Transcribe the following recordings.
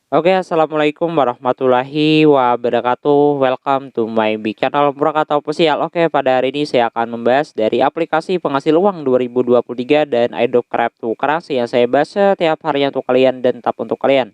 Oke, assalamualaikum warahmatullahi wabarakatuh. Welcome to my big channel Murakata Official. Oke, pada hari ini saya akan membahas dari aplikasi penghasil uang 2023 dan Adobe Cryptocurrency yang saya bahas setiap harinya untuk kalian dan tetap untuk kalian.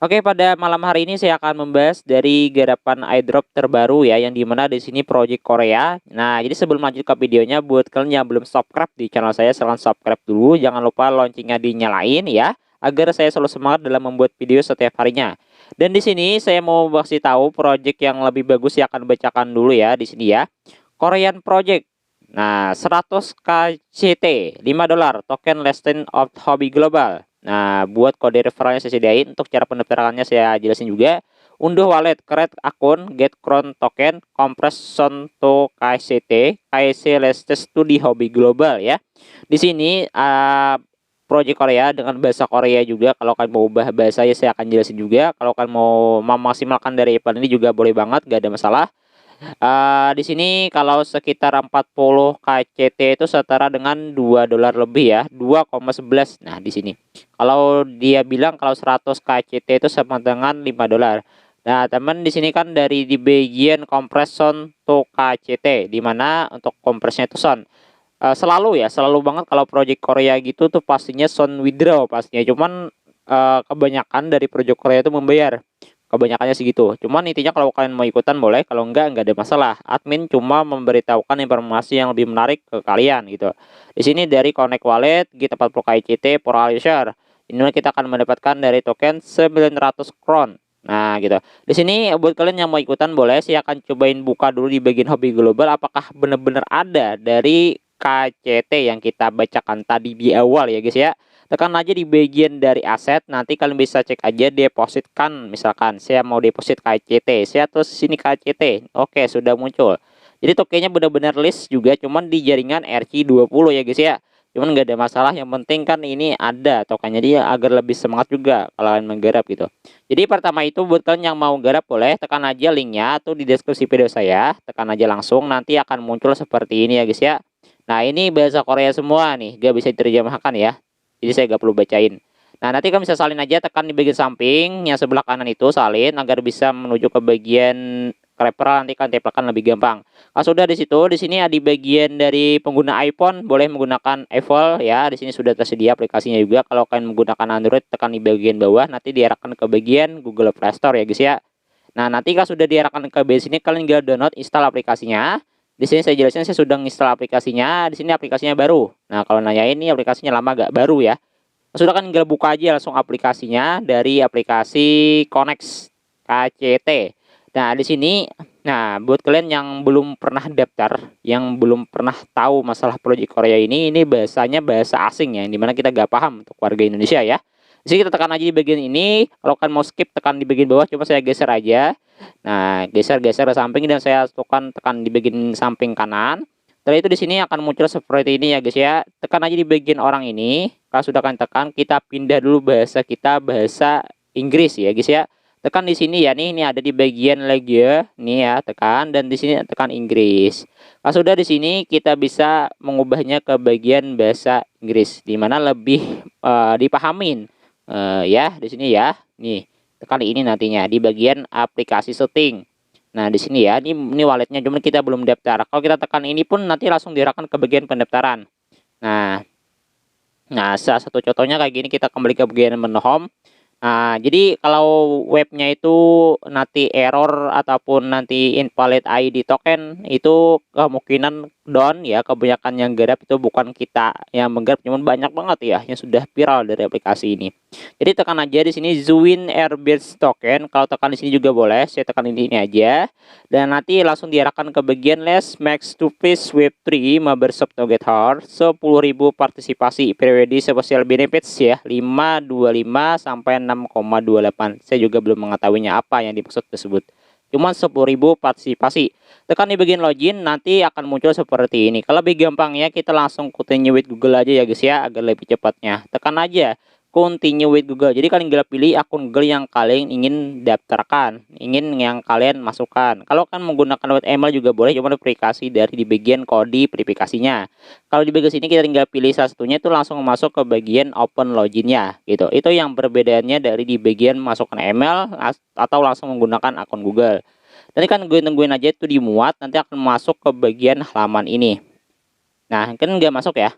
Oke, pada malam hari ini saya akan membahas dari garapan airdrop terbaru ya, yang dimana di sini project Korea. Nah, jadi sebelum lanjut ke videonya, buat kalian yang belum subscribe di channel saya, silahkan subscribe dulu. Jangan lupa loncengnya dinyalain ya, agar saya selalu semangat dalam membuat video setiap harinya. Dan di sini saya mau kasih tahu project yang lebih bagus, ya akan bacakan dulu ya di sini ya. Korean Project. Nah, 100 KCT, $5 token Lesson of Hobby Global. Nah, buat kode referralnya saya sediain. Untuk cara pendaftarannya saya jelasin juga. Unduh wallet, create akun, get crown token, compression to KCT, KC Lesson to di Hobby Global ya. Di sini Project Korea dengan bahasa Korea juga. Kalau kalian mau ubah bahasa ya saya akan jelasin juga. Kalau kalian mau memaksimalkan dari event ini juga boleh banget, gak ada masalah. Di sini kalau sekitar 40 KCT itu setara dengan $2 lebih ya, 2,11. Nah, di sini. Kalau dia bilang kalau 100 KCT itu sama dengan $5. Nah, teman di sini kan dari di bagian compression to KCT, di mana untuk kompresnya itu son. Selalu ya, selalu banget kalau project Korea gitu tuh pastinya son withdraw pastinya. Cuman kebanyakan dari project Korea itu membayar. Kebanyakannya segitu. Cuman intinya kalau kalian mau ikutan boleh, kalau enggak ada masalah. Admin cuma memberitahukan informasi yang lebih menarik ke kalian gitu. Di sini dari Connect Wallet, Git 40 KICT, for all user. Ini kita akan mendapatkan dari token 900 kron. Nah, gitu. Di sini buat kalian yang mau ikutan boleh, saya akan cobain buka dulu di bagian hobi global apakah benar-benar ada dari KCT yang kita bacakan tadi di awal ya guys ya. Tekan aja di bagian dari aset, nanti kalian bisa cek aja depositkan. Misalkan saya mau deposit KCT, saya terus sini KCT, oke sudah muncul. Jadi tokennya benar-benar list juga, cuman di jaringan RC20 ya guys ya. Cuman nggak ada masalah, yang penting kan ini ada tokennya, dia agar lebih semangat juga kalau kalian menggarap gitu. Jadi pertama itu buat kalian yang mau garap boleh tekan aja linknya tuh di deskripsi video saya, tekan aja langsung, nanti akan muncul seperti ini ya guys ya. Nah, ini bahasa Korea semua nih, gak bisa diterjemahkan ya. Jadi saya gak perlu bacain. Nah, nanti kamu bisa salin aja, tekan di bagian samping yang sebelah kanan itu salin agar bisa menuju ke bagian referral, nanti kan tempelkan lebih gampang. Kalau sudah di situ, di sini ada di bagian dari pengguna iPhone boleh menggunakan Apple ya. Di sini sudah tersedia aplikasinya juga. Kalau kalian menggunakan Android, tekan di bagian bawah, nanti diarahkan ke bagian Google Play Store ya guys ya. Nah, nanti kalau sudah diarahkan ke bagian sini, kalian tinggal download, install aplikasinya. Di sini saya jelasin, saya sudah install aplikasinya. Di sini aplikasinya baru. Nah, kalau nanya ini aplikasinya lama gak baru ya. Sudah kan tinggal buka aja langsung aplikasinya dari aplikasi Connect KCT. Nah, di sini, nah buat kalian yang belum pernah daftar, yang belum pernah tahu masalah project Korea ini bahasanya bahasa asing ya, dimana kita gak paham untuk warga Indonesia ya. Di sini kita tekan aja di bagian ini. Kalau kalian mau skip, tekan di bagian bawah. Coba saya geser aja. Nah, geser-geser ke samping dan saya tekan di bagian samping kanan. Setelah itu di sini akan muncul seperti ini ya guys ya. Tekan aja di bagian orang ini. Kalau sudah kalian tekan, kita pindah dulu bahasa kita bahasa Inggris ya guys ya. Tekan di sini ya nih, ini ada di bagian lagi ya. Nih ya, tekan dan di sini tekan Inggris. Kalau sudah di sini kita bisa mengubahnya ke bagian bahasa Inggris, dimana lebih dipahamin. Ya, di sini ya. Nih, tekan ini nantinya di bagian aplikasi setting. Nah, di sini ya, ini walletnya, cuma kita belum daftar. Kalau kita tekan ini pun nanti langsung diarahkan ke bagian pendaftaran. Nah, salah satu contohnya kayak gini, kita kembali ke bagian menu home. Nah, jadi kalau webnya itu nanti error ataupun nanti invalid ID token, itu kemungkinan down ya. Kebanyakan yang garap itu bukan kita yang menggarap, cuman banyak banget ya yang sudah viral dari aplikasi ini. Jadi tekan aja di sini Zwin Airbits token. Kalau tekan di sini juga boleh. Saya tekan ini aja. Dan nanti langsung diarahkan ke bagian Let's Max to Face Web3 Membership to Get Hard. 10.000 partisipasi periode special benefits ya. 525 sampai 6,28. Saya juga belum mengetahuinya apa yang dimaksud tersebut. Cuma 10.000 partisipasi. Tekan di bagian login, nanti akan muncul seperti ini. Kalau lebih gampang ya, kita langsung continue with Google aja ya guys ya, agar lebih cepatnya. Tekan aja continue with Google. Jadi kalian tinggal pilih akun Google yang kalian ingin daftarkan, ingin yang kalian masukkan. Kalau kan menggunakan lewat email juga boleh, cuma verifikasi dari di bagian kode verifikasinya. Kalau di bagian sini kita tinggal pilih salah satunya itu langsung masuk ke bagian open loginnya gitu. Itu yang perbedaannya dari di bagian masukkan email atau langsung menggunakan akun Google. Nanti kan gue tungguin aja itu dimuat, nanti akan masuk ke bagian halaman ini. Nah, kan nggak masuk ya.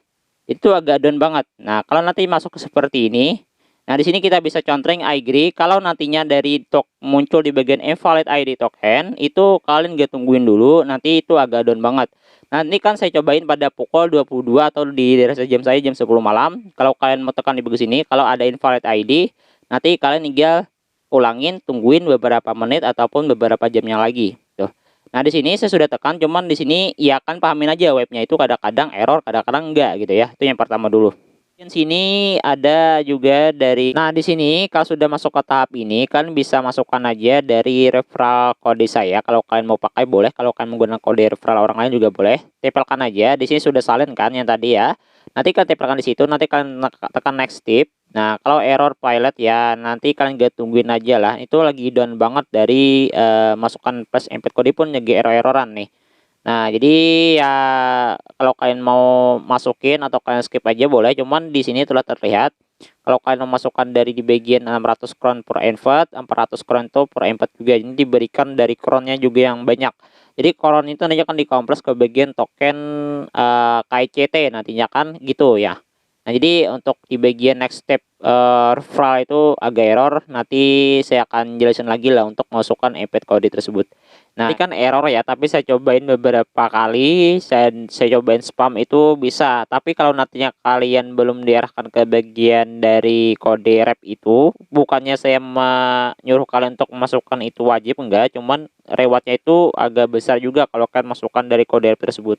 Itu agak down banget. Nah, kalau nanti masuk ke seperti ini, nah di sini kita bisa contreng I agree. Kalau nantinya dari muncul di bagian invalid ID token, itu kalian gak tungguin dulu, nanti itu agak down banget. Nah, ini kan saya cobain pada pukul 22 atau di daerah jam saya jam 10 malam. Kalau kalian mau tekan di bagian sini, kalau ada invalid ID, nanti kalian tinggal ulangin, tungguin beberapa menit ataupun beberapa jamnya lagi. Tuh. Nah, di sini saya sudah tekan, cuman di sini ya kan pahamin aja webnya itu kadang-kadang error, kadang-kadang enggak gitu ya. Itu yang pertama dulu. Di sini ada juga dari, nah di sini kalau sudah masuk ke tahap ini kalian bisa masukkan aja dari referral kode saya. Kalau kalian mau pakai boleh, kalau kalian menggunakan kode referral orang lain juga boleh. Tempelkan aja. Di sini sudah salin kan yang tadi ya. Nanti kalian tempelkan di situ, nanti kalian tekan next step. Nah, kalau error pilot ya nanti kalian gak tungguin aja lah. Itu lagi down banget dari masukkan plus embed kode pun lagi error-erroran nih. Nah, jadi ya kalau kalian mau masukin atau kalian skip aja boleh, cuman di sini telah terlihat kalau kalian memasukkan dari di bagian 600 crown per invite, 400 crown itu per invite juga. Ini diberikan dari crownnya juga yang banyak. Jadi crown itu nanti akan dikompres ke bagian token KICT nantinya kan gitu ya. Nah, jadi untuk di bagian next step referral itu agak error, nanti saya akan jelasin lagi lah untuk masukkan embed kode tersebut. Nah, ini kan error ya, tapi saya cobain beberapa kali, saya cobain spam itu bisa. Tapi kalau nantinya kalian belum diarahkan ke bagian dari kode rep itu, bukannya saya menyuruh kalian untuk masukkan itu wajib, enggak, cuman rewardnya itu agak besar juga kalau kalian masukkan dari kode rep tersebut.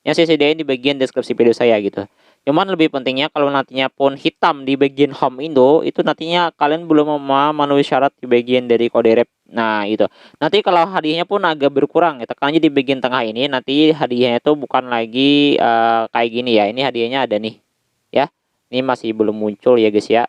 Yang saya sediain di bagian deskripsi video saya gitu. Cuman lebih pentingnya kalau nantinya pun hitam di bagian home itu nantinya kalian belum memenuhi syarat di bagian dari kode rep. Nah, itu. Nanti kalau hadiahnya pun agak berkurang ya. Tekan aja di bagian tengah ini, nanti hadiahnya itu bukan lagi kayak gini ya. Ini hadiahnya ada nih. Ya. Ini masih belum muncul ya, guys ya.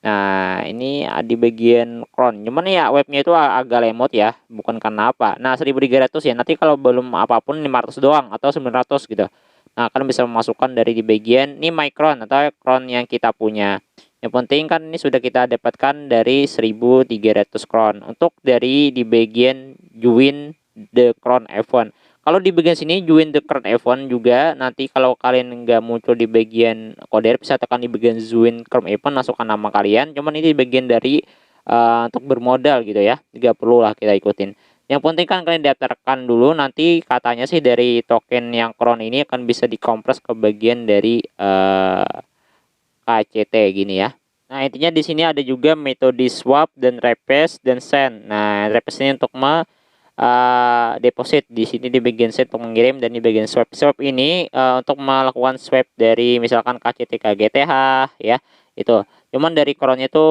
Nah, ini di bagian crown. Cuman ya webnya itu agak lemot ya, bukan karena apa. Nah, 1.300 ya. Nanti kalau belum apapun 500 doang atau 900 gitu. Nah, kalian bisa memasukkan dari di bagian ini my crown atau crown yang kita punya. Yang penting kan ini sudah kita dapatkan dari 1.300 crown. Untuk dari di bagian join the crown event. Kalau di bagian sini join the crown event juga, nanti kalau kalian nggak muncul di bagian kode bisa tekan di bagian join crown event, masukkan nama kalian. Cuman ini di bagian dari untuk bermodal gitu ya. Nggak perlu lah kita ikutin. Yang penting kan kalian daftarkan dulu, nanti katanya sih dari token yang crown ini akan bisa dikompres ke bagian dari KCT gini ya. Nah, intinya di sini ada juga metode swap dan repaste dan send. Nah, repaste ini untuk deposit, di sini di bagian send untuk mengirim, dan di bagian swap. Swap ini untuk melakukan swap dari misalkan KCT ke GTH ya. Itu. Cuman dari crownnya itu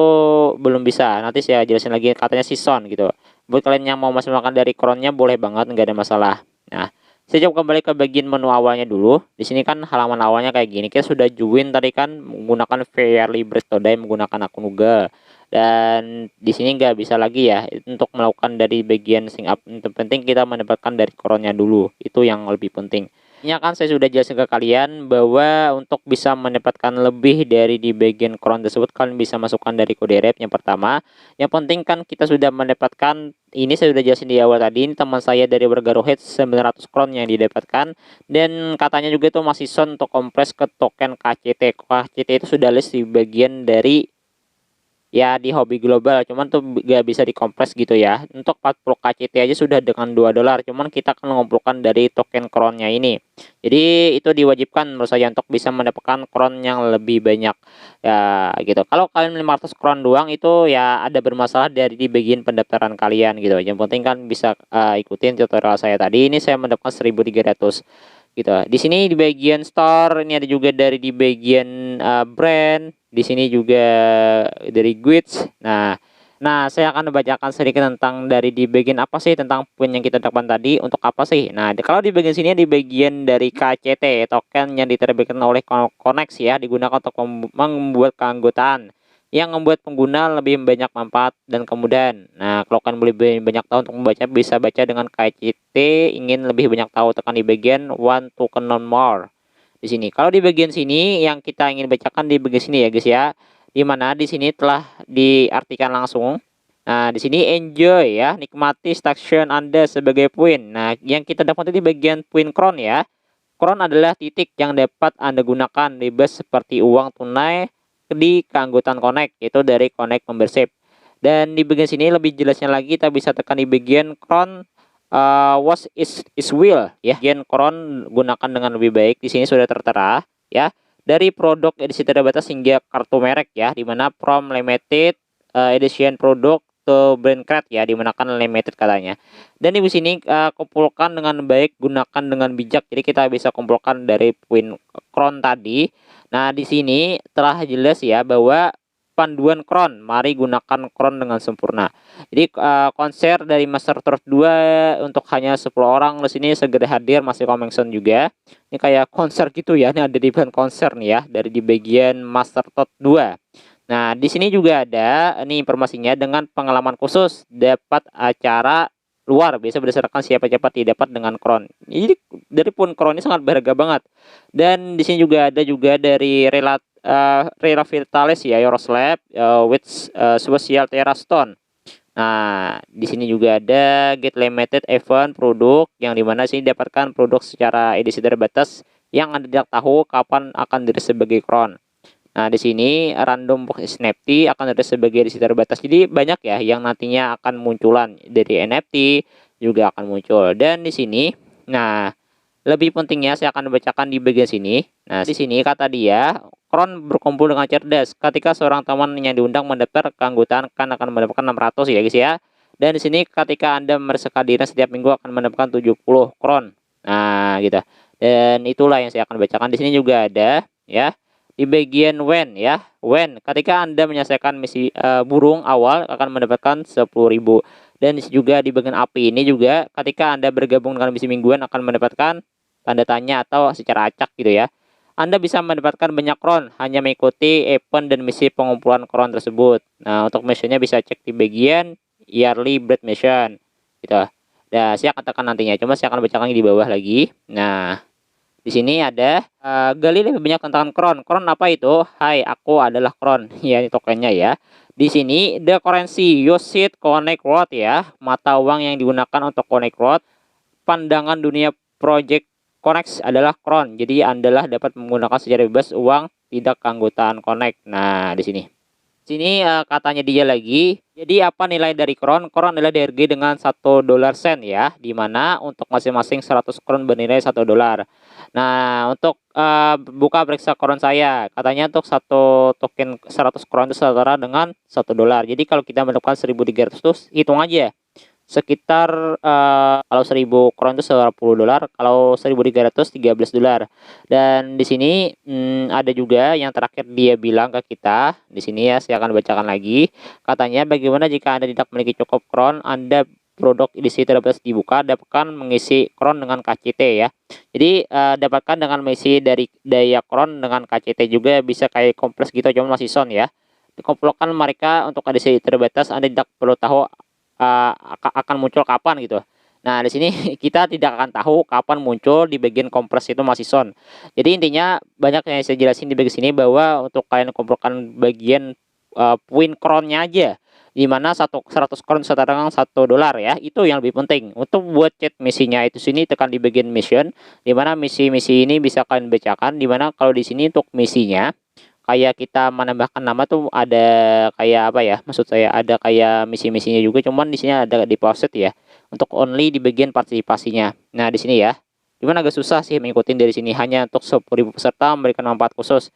belum bisa. Nanti saya jelasin lagi, katanya season gitu. Buat kalian yang mau masukkan dari crownnya boleh banget, nggak ada masalah. Nah, saya coba kembali ke bagian menu awalnya dulu. Di sini kan halaman awalnya kayak gini. Kita sudah join tadi kan menggunakan Fairly Bread Today, menggunakan akun Google. Dan di sini nggak bisa lagi ya untuk melakukan dari bagian sign up. Yang penting kita mendapatkan dari crownnya dulu. Itu yang lebih penting. Ya kan saya sudah jelasin ke kalian bahwa untuk bisa mendapatkan lebih dari di bagian crown tersebut, kalian bisa masukkan dari kode rep yang pertama. Yang penting kan kita sudah mendapatkan, ini saya sudah jelasin di awal tadi, ini teman saya dari Wargarohead 900 crown yang didapatkan, dan katanya juga itu masih son untuk kompres ke token KCT. KCT itu sudah list di bagian dari ya di hobi global, cuman tuh gak bisa dikompres gitu ya. Untuk 40 KCT aja sudah dengan $2, cuman kita akan mengumpulkan dari token crownnya ini. Jadi itu diwajibkan menurut saya untuk bisa mendapatkan crown yang lebih banyak ya gitu. Kalau kalian 500 crown doang itu ya ada bermasalah dari di bagian pendaftaran kalian gitu. Yang penting kan bisa ikutin tutorial saya tadi. Ini saya mendapatkan 1.300 gitu. Di sini di bagian store ini ada juga dari di bagian brand. Di sini juga dari goods. Nah, saya akan membacakan sedikit tentang dari di bagian apa sih tentang poin yang kita dapatkan tadi untuk apa sih. Nah, kalau di bagian sini di bagian dari KCT, token yang diterbitkan oleh Konex ya, digunakan untuk membuat keanggotaan. yang membuat pengguna lebih banyak manfaat dan kemudahan. Nah, kalau kalian lebih banyak tahu untuk membaca, bisa baca dengan KCT. Ingin lebih banyak tahu, tekan di bagian want to know more di sini. Kalau di bagian sini yang kita ingin bacakan di bagian sini ya guys ya, di mana di sini telah diartikan langsung. Nah, di sini enjoy ya, nikmati station Anda sebagai poin. Nah, yang kita dapat di bagian poin crown ya. Crown adalah titik yang dapat Anda gunakan bebas seperti uang tunai di keanggotaan Connect, yaitu dari Connect Membership. Dan di bagian sini lebih jelasnya lagi, kita bisa tekan di bagian crown what is will ya. Bagian crown gunakan dengan lebih baik. Di sini sudah tertera ya, dari produk edisi terbatas hingga kartu merek ya, dimana from limited edition produk to brand card ya, dimana kan limited katanya. Dan di sini kumpulkan dengan baik, gunakan dengan bijak. Jadi kita bisa kumpulkan dari poin crown tadi. Nah, di sini telah jelas ya bahwa panduan crown, mari gunakan crown dengan sempurna. Jadi konser dari Master Tour 2 untuk hanya 10 orang di sini segera hadir, masih coming soon juga. Ini kayak konser gitu ya. Ini ada di bagian konser nih ya, dari di bagian Master Tour 2. Nah, di sini juga ada ini informasinya, dengan pengalaman khusus dapat acara luar biasa berdasarkan siapa cepat didapat dengan crown. Jadi dari pun crown ini sangat berharga banget. Dan di sini juga ada dari Rela Vitalis ya, Euroslab with Special Terra Stone. Nah, di sini juga ada Get Limited Event produk, yang dimana sini dapatkan produk secara edisi terbatas yang Anda tidak tahu kapan akan dirilis sebagai crown. Nah, di sini random box NFT akan ada sebagai edisi terbatas. Jadi banyak ya yang nantinya akan munculan dari NFT juga akan muncul. Dan di sini, nah, lebih pentingnya saya akan bacakan di bagian sini. Nah, di sini kata dia, Crown berkumpul dengan cerdas. Ketika seorang teman yang diundang mendaftar keanggotaan akan mendapatkan 600 ya guys ya. Dan di sini ketika Anda meresahkan diri setiap minggu akan mendapatkan 70 Crown. Nah, gitu. Dan itulah yang saya akan bacakan. Di sini juga ada ya, di bagian when ya, when ketika Anda menyelesaikan misi burung awal akan mendapatkan 10.000. Dan juga di bagian api ini juga, ketika Anda bergabung dengan misi mingguan akan mendapatkan tanda tanya atau secara acak gitu ya. Anda bisa mendapatkan banyak crown hanya mengikuti event dan misi pengumpulan crown tersebut. Nah, untuk missionnya bisa cek di bagian yearly bread mission gitu. Nah, saya akan tekan nantinya, cuma saya akan bacakan di bawah lagi. Nah, di sini ada gali lebih banyak tentang crown. Crown apa itu? Hai, aku adalah crown. Ya, ini tokennya ya. Di sini the currency used connect world ya. Mata uang yang digunakan untuk connect world. Pandangan dunia project connect adalah crown. Jadi Anda dapat menggunakan secara bebas uang tidak keanggotaan connect. Nah, di sini. Sini katanya dia lagi. Jadi apa nilai dari crown? Crown adalah dihargai dengan $1 ya, dimana untuk masing-masing 100 crown bernilai $1. Nah, untuk buka periksa crown saya, katanya untuk satu token 100 crown itu setara dengan $1. Jadi kalau kita mendapatkan 1.300 tuh hitung aja, sekitar kalau 1.000 crown itu $10, kalau 1.300 $13. Dan di sini ada juga yang terakhir dia bilang ke kita di sini ya, saya akan bacakan lagi. Katanya, bagaimana jika Anda tidak memiliki cukup crown, Anda produk edisi terbatas dibuka, dapatkan mengisi crown dengan KCT ya. Jadi dapatkan dengan mengisi dari daya crown dengan KCT juga, bisa kayak kompleks gitu, cuma masih sound ya. Dikumpulkan mereka untuk edisi terbatas, Anda tidak perlu tahu akan muncul kapan gitu. Nah, di sini kita tidak akan tahu kapan muncul di bagian kompres itu masih sound. Jadi intinya banyak yang saya jelasin di bagian sini, bahwa untuk kalian kumpulkan bagian poin crownnya aja, dimana 100 crown setara dengan $1 ya, itu yang lebih penting. Untuk buat chat misinya itu sini tekan di bagian mission, dimana misi-misi ini bisa kalian bacakan. Dimana kalau di sini untuk misinya, kayak kita menambahkan nama tuh ada kayak apa ya, maksud saya ada kayak misi-misinya juga, cuman di sini ada di pause ya, untuk only di bagian partisipasinya. Nah, di sini ya, cuman agak susah sih mengikuti dari sini, hanya untuk 10.000 peserta memberikan manfaat khusus.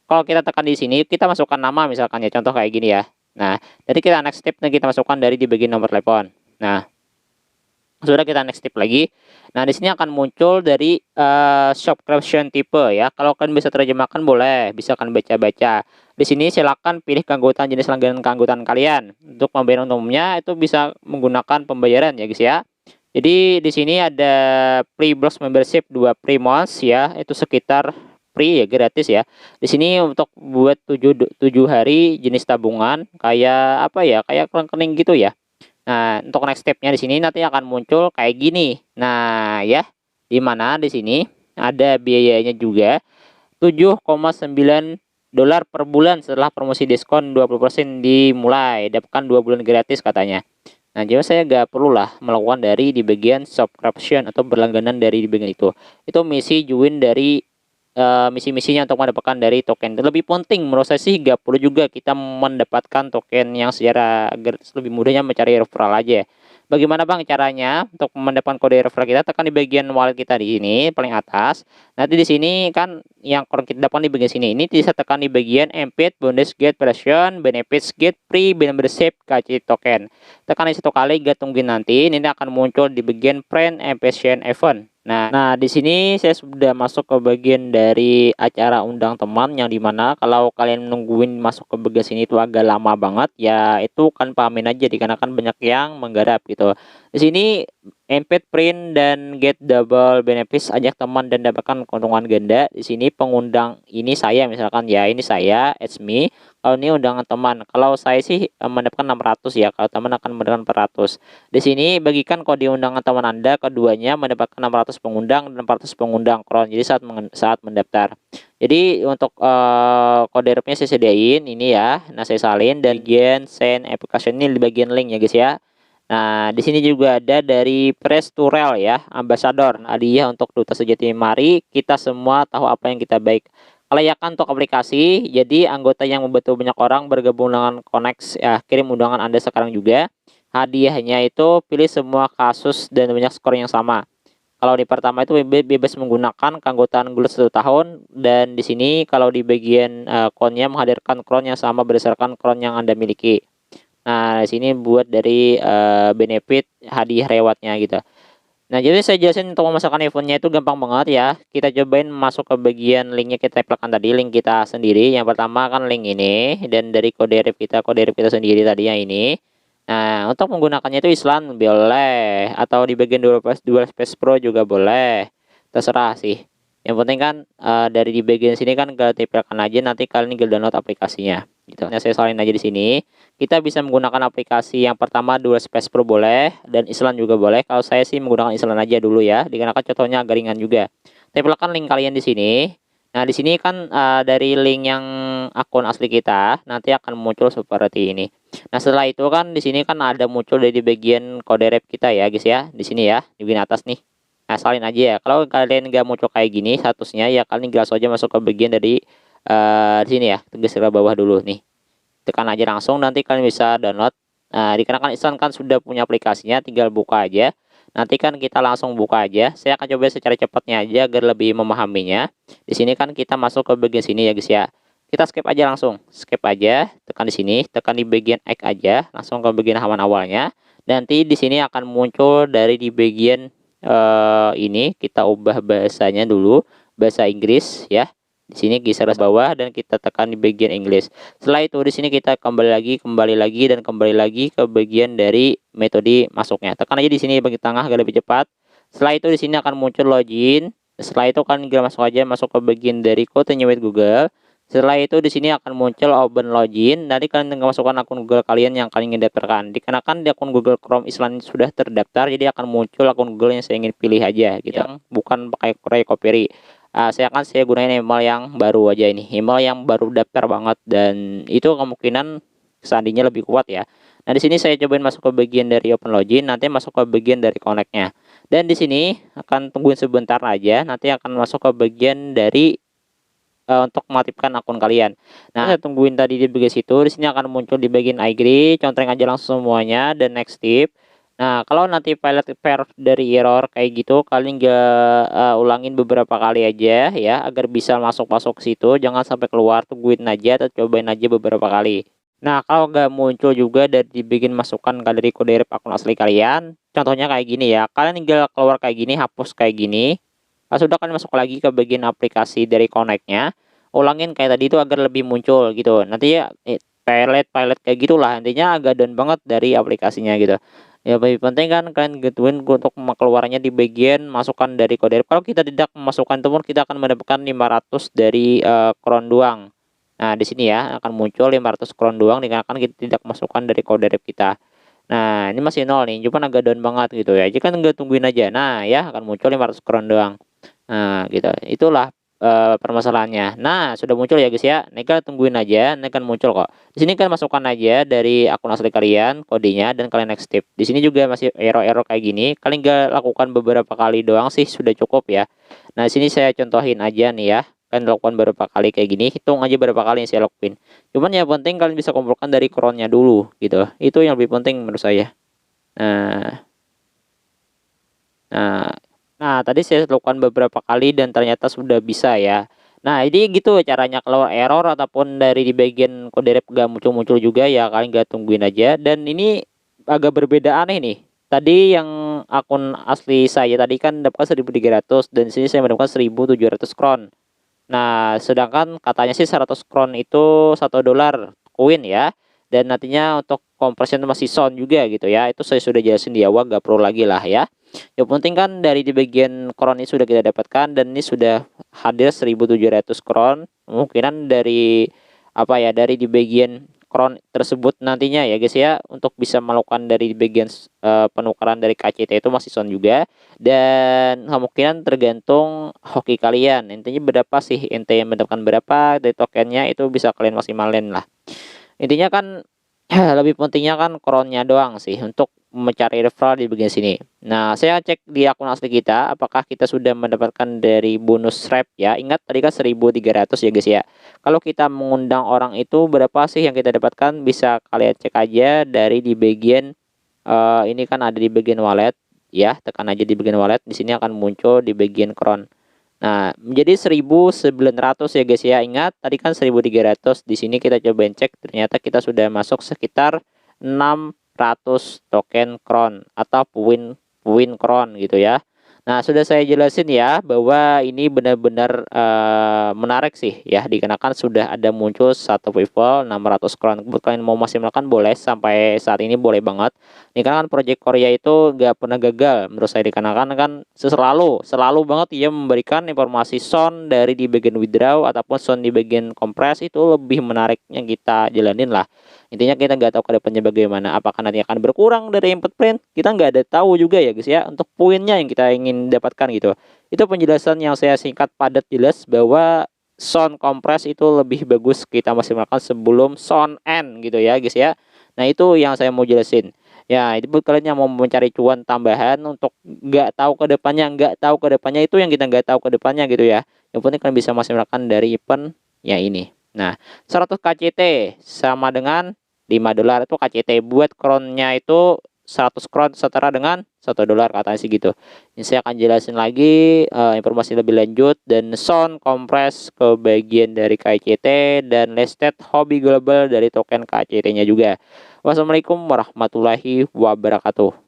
Kalau kita tekan di sini, kita masukkan nama misalkan ya, contoh kayak gini ya. Nah, jadi kita next step, kita masukkan dari di bagian nomor telepon. Nah, sudah, kita next step lagi. Nah, di sini akan muncul dari subscription tipe ya. Kalau kalian bisa terjemahkan boleh, bisa kalian baca-baca. Di sini silakan pilih keanggotaan jenis langganan keanggotaan kalian. Untuk pembayaran umumnya itu bisa menggunakan pembayaran ya guys ya. Jadi di sini ada pre-box membership 2 pre months ya, itu sekitar free ya, gratis ya. Di sini untuk buat 7 hari jenis tabungan kayak apa ya, kayak rekening gitu ya. Nah, untuk next step-nya di sini nanti akan muncul kayak gini. Nah, ya, di mana di sini ada biayanya juga 7,9 dolar per bulan setelah promosi diskon 20% dimulai. Dapatkan 2 bulan gratis katanya. Nah, jadi saya nggak perlu lah melakukan dari di bagian subscription atau berlangganan dari di bagian itu. Itu misi join dari misi-misinya untuk mendapatkan dari token. Lebih penting menurut saya sih nggak perlu juga kita mendapatkan token yang secara lebih mudahnya mencari referral aja. Bagaimana Bang caranya untuk mendapatkan kode referral kita? Tekan di bagian wallet kita di sini paling atas. Nanti di sini kan yang kita dapat di bagian sini ini bisa tekan di bagian embed bonus get version benefits get free membership KC token. Tekan di situ kali, gak tungguin nanti ini akan muncul di bagian friend impatient event. Nah, di sini saya sudah masuk ke bagian dari acara undang teman yang dimana kalau kalian nungguin masuk ke bagian sini itu agak lama banget ya, itu kan pahamin aja dikarenakan banyak yang menggarap gitu. Di sini embed print dan get double benefits, ajak teman dan dapatkan keuntungan ganda. Di sini pengundang ini saya misalkan ya, ini saya it's me. Kalau ini undangan teman, kalau saya sih mendapatkan 600 ya, kalau teman akan mendapatkan 400. Di sini bagikan kode undangan teman Anda, keduanya mendapatkan 600 pengundang dan 400 pengundang kron. Jadi saat mendaftar. Jadi untuk kode repnya saya sediain ini ya. Nah, saya salin dan bagian send application ini di bagian link ya guys ya. Nah, di sini juga ada dari Press to Rail ya, Ambassador. Hadiah untuk Duta Sejati. Mari kita semua tahu apa yang kita baik. Kelayakan untuk aplikasi. Jadi anggota yang membantu banyak orang bergabung dengan Connect ya, kirim undangan Anda sekarang juga. Hadiahnya itu pilih semua kasus dan banyak skor yang sama. Kalau di pertama itu bebas menggunakan keanggotaan Google 1 tahun, dan di sini kalau di bagian crown-nya menghadirkan crown yang sama berdasarkan crown yang Anda miliki. Nah, di sini buat dari benefit hadiah rewardnya gitu. Nah, jadi saya jelasin untuk memasukkan eventnya itu gampang banget ya. Kita cobain masuk ke bagian linknya, kita tempelkan tadi link kita sendiri. Yang pertama kan link ini, dan dari kode ref kita sendiri tadi yang ini. Nah, untuk menggunakannya itu Islam boleh, atau di bagian dual space pro juga boleh. Terserah sih. Yang penting kan dari di bagian sini kan ke tempelkan aja, nanti kalian tinggal download aplikasinya gitu. Nah, saya salin aja di sini. Kita bisa menggunakan aplikasi yang pertama Dual Space Pro boleh, dan Island juga boleh. Kalau saya sih menggunakan Island aja dulu ya, dikarenakan contohnya agak ringan juga. Tempelkan link kalian di sini. Nah, di sini kan dari link yang akun asli kita nanti akan muncul seperti ini. Nah, setelah itu kan di sini kan ada muncul dari bagian kode rep kita ya guys ya, di sini ya, di bagian atas nih. Nah, salin aja ya. Kalau kalian nggak muncul kayak gini statusnya ya, kalian langsung aja masuk ke bagian dari di sini ya, geser ke bawah dulu nih. Tekan aja langsung, nanti kalian bisa download. Nah, dikarenakan Islam kan sudah punya aplikasinya, tinggal buka aja. Nanti kan kita langsung buka aja. Saya akan coba secara cepatnya aja agar lebih memahaminya. Di sini kan kita masuk ke bagian sini ya guys ya. Kita skip aja langsung, skip aja, tekan di sini, tekan di bagian X aja, langsung ke bagian halaman awalnya. Nanti di sini akan muncul dari di bagian ini, kita ubah bahasanya dulu, bahasa Inggris ya. Di sini geser ke bawah dan kita tekan di bagian English. Setelah itu di sini kita kembali lagi ke bagian dari metode masuknya. Tekan aja di sini bagian tengah agar lebih cepat. Setelah itu di sini akan muncul login. Setelah itu kan tinggal masuk aja, masuk ke bagian dari kodenya with Google. Setelah itu di sini akan muncul open login. Nanti kalian tinggal masukkan akun Google kalian yang kalian ingin daftarkan. Dikarenakan di akun Google Chrome Island sudah terdaftar, jadi akan muncul akun Google yang saya ingin pilih aja gitu. Yang bukan pakai copy. Saya gunain email yang baru aja ini, email yang baru daftar banget, dan itu kemungkinan sandinya lebih kuat ya. Nah, di sini saya cobain masuk ke bagian dari open login, nanti masuk ke bagian dari connect-nya. Dan di sini akan tungguin sebentar aja, nanti akan masuk ke bagian dari untuk mengaktifkan akun kalian. Nah, saya tungguin tadi di bagian situ, di sini akan muncul di bagian I agree, contreng aja langsung semuanya dan next step. Nah, kalau nanti pilot pair dari error kayak gitu, kalian ulangin beberapa kali aja ya, agar bisa masuk ke situ, jangan sampai keluar, tungguin aja atau cobain aja beberapa kali. Nah, kalau nggak muncul juga dari bikin masukan dari kode rep akun asli kalian, contohnya kayak gini ya, kalian tinggal keluar kayak gini, hapus kayak gini. Sudah kalian masuk lagi ke bagian aplikasi dari connect-nya, ulangin kayak tadi itu agar lebih muncul gitu. Nanti ya pilot kayak gitulah, intinya agak down banget dari aplikasinya gitu. Ya lebih penting kan kalian gituin untuk keluarannya di bagian masukan dari kode. Kalau kita tidak memasukkan itu pun kita akan mendapatkan 500 dari kron doang. Nah, di sini ya akan muncul 500 kron doang dikarenakan kita tidak masukkan dari kode kita. Nah, ini masih nol nih, cuman agak down banget gitu ya. Jadi kan nggak tungguin aja. Nah, ya akan muncul 500 kron doang. Nah, gitu. Itulah permasalahannya. Nah, sudah muncul ya guys ya. Ini kan tungguin aja, ini kan muncul kok. Di sini kan masukkan aja dari akun asli kalian kodenya dan kalian next step. Di sini juga masih error-error kayak gini. Kalian nggak lakukan beberapa kali doang sih sudah cukup ya. Nah, di sini saya contohin aja nih ya. Kalian lakukan beberapa kali kayak gini, hitung aja berapa kali yang saya lakuin. Cuman yang penting kalian bisa kumpulkan dari kronnya dulu gitu. Itu yang lebih penting menurut saya. Nah, nah, nah, tadi saya lakukan beberapa kali dan ternyata sudah bisa ya. Nah, ini gitu caranya kalau error ataupun dari di bagian kode ref gak muncul-muncul juga ya kalian gak tungguin aja. Dan ini agak berbeda aneh nih. Tadi yang akun asli saya tadi kan dapat 1.300 dan di sini saya mendapatkan 1.700 kron. Nah, sedangkan katanya sih 100 kron itu $1 koin ya. Dan nantinya untuk conversion masih sound juga gitu ya. Itu saya sudah jelasin di awal, gak perlu lagi lah ya. Yang penting kan dari di bagian kron ini sudah kita dapatkan dan ini sudah hadir 1.700 kron. Kemungkinan dari apa ya, dari di bagian kron tersebut nantinya ya guys ya, untuk bisa melakukan dari bagian penukaran dari KCT itu masih sound juga. Dan kemungkinan tergantung hoki kalian. Intinya berapa sih ente yang mendapatkan berapa dari tokennya itu bisa kalian maksimalin lah. Intinya kan lebih pentingnya kan kronnya doang sih untuk mencari referral di bagian sini. Nah, saya cek di akun asli kita apakah kita sudah mendapatkan dari bonus rep ya. Ingat tadi kan 1.300 ya guys ya. Kalau kita mengundang orang itu berapa sih yang kita dapatkan, bisa kalian cek aja dari di bagian ini kan ada di bagian wallet ya. Tekan aja di bagian wallet, di sini akan muncul di bagian kron. Nah, menjadi 1.900 ya guys ya. Ingat tadi kan 1.300. Di sini kita cobain cek, ternyata kita sudah masuk sekitar 600 token kron atau puin kron gitu ya. Nah, sudah saya jelasin ya bahwa ini benar-benar menarik sih ya, dikarenakan sudah ada muncul satu people 600 kron. Buat kalian mau masih melakukan boleh, sampai saat ini boleh banget. Ini kan Project Korea itu gak pernah gagal menurut saya, dikarenakan kan selalu banget dia memberikan informasi sound dari di bagian withdraw ataupun sound di bagian kompres. Itu lebih menariknya kita jalanin lah. Intinya kita nggak tahu ke depannya bagaimana, apakah nanti akan berkurang dari input print, kita nggak ada tahu juga ya guys ya, untuk poinnya yang kita ingin dapatkan gitu. Itu penjelasan yang saya singkat padat jelas bahwa sound compress itu lebih bagus kita masih melakukan sebelum sound end gitu ya guys ya. Nah, itu yang saya mau jelasin ya. Itu buat kalian yang mau mencari cuan tambahan untuk nggak tahu ke depannya itu yang kita nggak tahu ke depannya gitu ya. Yang penting kalian bisa masih melakukan dari event ya ini. Nah, 100 KCT sama dengan $5 itu KCT. Buat kronnya itu 100 kron setara dengan $1 katanya sih gitu. Ini saya akan jelasin lagi informasi lebih lanjut dan sound compress ke bagian dari KCT dan listed hobi global dari token KCT-nya juga. Wassalamualaikum warahmatullahi wabarakatuh.